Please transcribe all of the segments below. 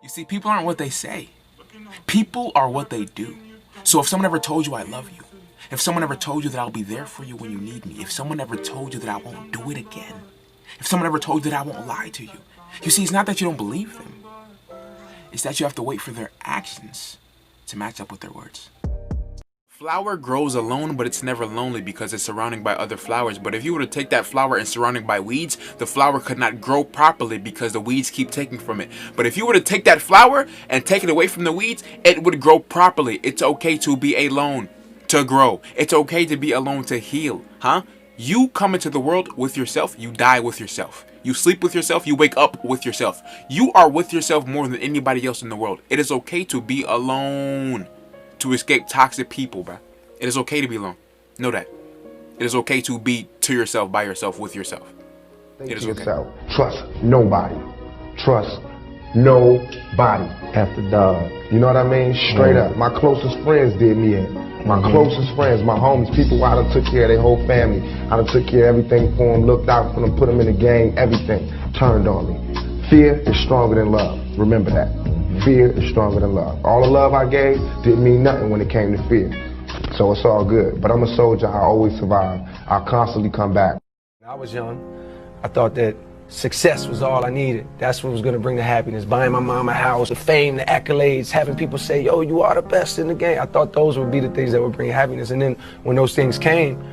You see, people aren't what they say. People are what they do. So if someone ever told you I love you, if someone ever told you that I'll be there for you when you need me, if someone ever told you that I won't do it again, if someone ever told you that I won't lie to you, you see, it's not that you don't believe them. It's that you have to wait for their actions to match up with their words. Flower grows alone, but it's never lonely because it's surrounded by other flowers. But if you were to take that flower and surround it by weeds, the flower could not grow properly because the weeds keep taking from it. But if you were to take that flower and take it away from the weeds, it would grow properly. It's okay to be alone to grow. It's okay to be alone to heal, huh? You come into the world with yourself, you die with yourself. You sleep with yourself, you wake up with yourself. You are with yourself more than anybody else in the world. It is okay to be alone, to escape toxic people, bruh. It is okay to be alone. Know that. It is okay to be to yourself, by yourself, with yourself. It is okay. Yourself. Trust nobody. Trust nobody. After dog. You know what I mean? Straight up. My closest friends did me in. My closest friends, my homies, people I done took care of their whole family. I done took care of everything for them, looked out for them, put them in the game, everything. Turned on me. Fear is stronger than love. Remember that. Fear is stronger than love. All the love I gave didn't mean nothing when it came to fear. So it's all good. But I'm a soldier. I always survive. I'll constantly come back. When I was young, I thought that success was all I needed. That's what was going to bring the happiness. Buying my mom a house, the fame, the accolades, having people say, yo, you are the best in the game. I thought those would be the things that would bring happiness. And then when those things came,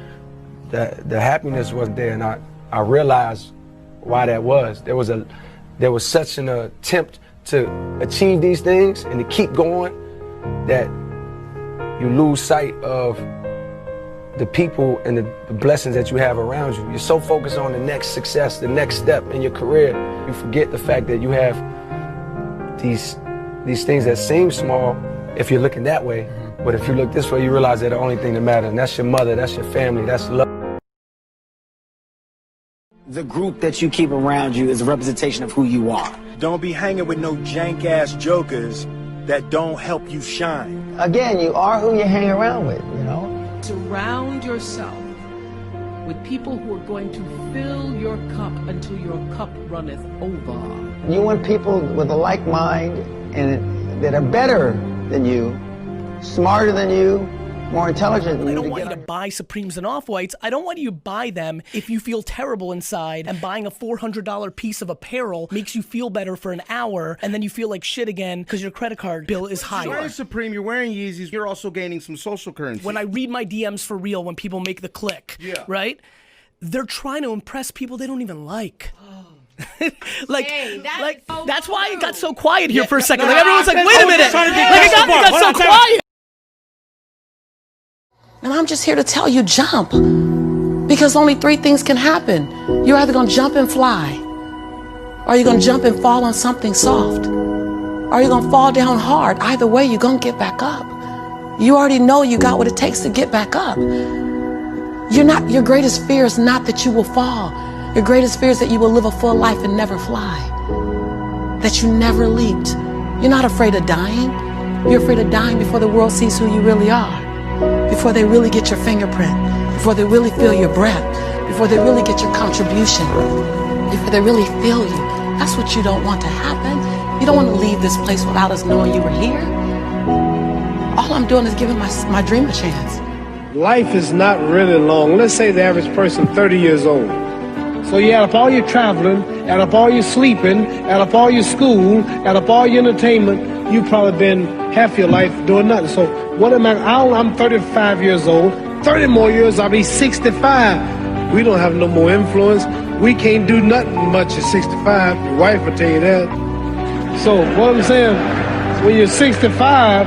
the happiness wasn't there. And I realized why that was. There was such an attempt to achieve these things and to keep going that you lose sight of the people and the blessings that you have around you. You're so focused on the next success, the next step in your career, you forget the fact that you have these things that seem small if you're looking that way. But if you look this way, you realize that the only thing that matters, and that's your mother, that's your family, that's love. The group that you keep around you is a representation of who you are. Don't be hanging with no jank-ass jokers that don't help you shine. Again, you are who you hang around with, you know? Surround yourself with people who are going to fill your cup until your cup runneth over. You want people with a like mind and that are better than you, smarter than you, more intelligent than you. I don't want you to buy Supremes and Off-Whites. I don't want you to buy them if you feel terrible inside, and buying a $400 piece of apparel makes you feel better for an hour, and then you feel like shit again because your credit card bill is higher. You're wearing Supreme, you're wearing Yeezys, you're also gaining some social currency. When I read my DMs for real, when people make the click, right? They're trying to impress people they don't even like. That's why it got so quiet here for a second. Like everyone's like, wait a minute. Like it got so quiet. And I'm just here to tell you, jump. Because only three things can happen. You're either gonna jump and fly, or you're gonna jump and fall on something soft, or you're gonna fall down hard. Either way, you're gonna get back up. You already know you got what it takes to get back up. Your greatest fear is not that you will fall. Your greatest fear is that you will live a full life and never fly. That you never leaped. You're not afraid of dying. You're afraid of dying before the world sees who you really are. Before they really get your fingerprint, before they really feel your breath, before they really get your contribution, before they really feel you. That's what you don't want to happen. You don't want to leave this place without us knowing you were here. All I'm doing is giving my dream a chance. Life is not really long. Let's say the average person 30 years old. So you add up all your traveling, add up all your sleeping, add up all your school, add up all your entertainment, you've probably been half your life doing nothing. So what am I'm 35 years old. 30 more years, I'll be 65. We don't have no more influence. We can't do nothing much at 65. Your wife will tell you that. So what I'm saying, when you're 65,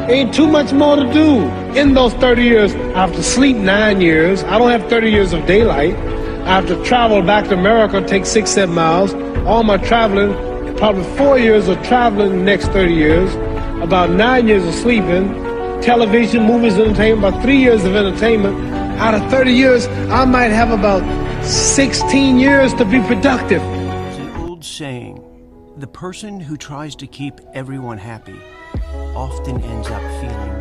ain't too much more to do. In those 30 years, I have to sleep 9 years. I don't have 30 years of daylight. I have to travel back to America, take 6-7 miles. All my traveling, probably 4 years of traveling the next 30 years. About 9 years of sleeping, television, movies, entertainment, about 3 years of entertainment. Out of 30 years, I might have about 16 years to be productive. There's an old saying, the person who tries to keep everyone happy often ends up feeling